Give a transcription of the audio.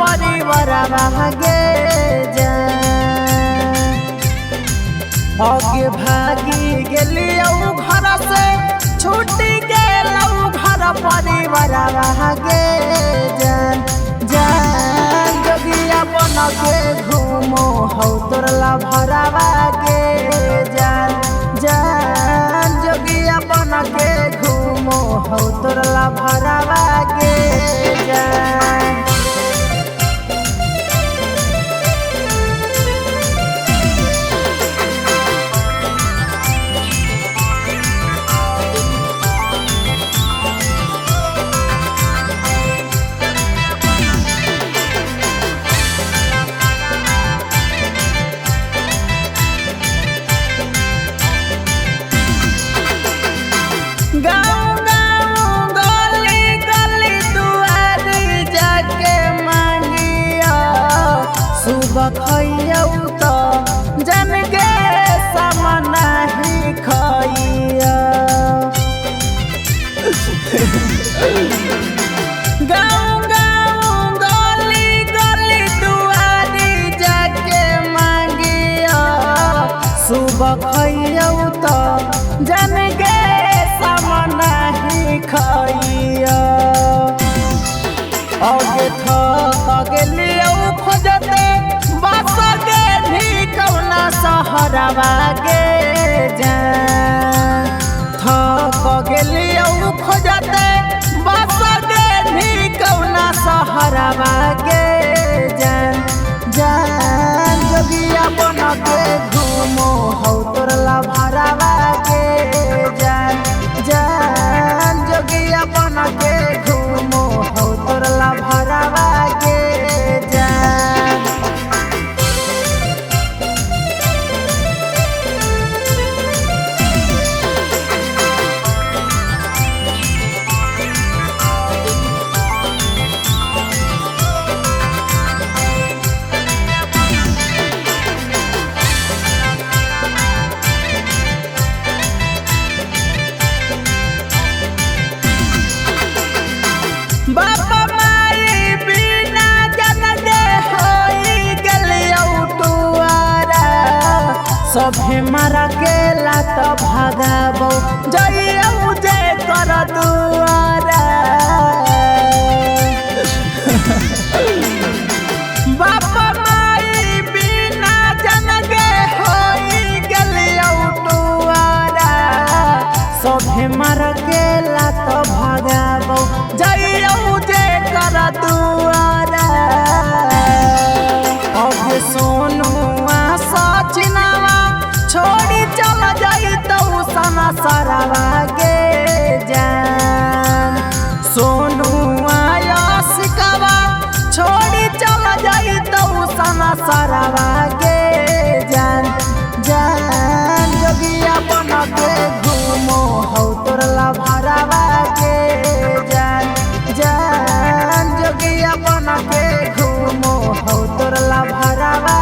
परिवार गे आगे भागी गेलियो घर से छूटी गेलौ घर परिवार गे जोगिया बन के घूमो हौ तोरला भरावा गे जोगिया बन के घूमो हौ तोरला भरावा गे खइयौ तो जन के सामना ही खइया गाँव गाँव गली गली दुआरी जाके मांगिया सुबह खइयौ तो जन के सामना ही खइया आगे थक गेलियो खोजते सहरवा गे थक गेलियो खोजते बस गे नी कौना सहरवा गे जोगिया बन के घूमो हौ तोरला भरावा गे जोगिया बन के घूमो हौ तोरला भरावा गे बाबा माई बिना जन दे होई गेलियो टुआरा सभे मारा गेला तो भागाबो जइयौ जे कर दुआरा बाबा माई बिना जन दे होई गेलियो टुआरा सभे मारा गेला तो भागाबो जइयौ जे कर दुआरा अब सोनुआ सचिनवा छोड़ी चल जइतौ सना सरवा गे सोनुआ आशिकवा छोड़ी चल जइतौ सना सरवा गे जोगिया बन के घूमो हौ तोरला भरावा गे जोगिया बन के घूमो हौ तोरला भरावा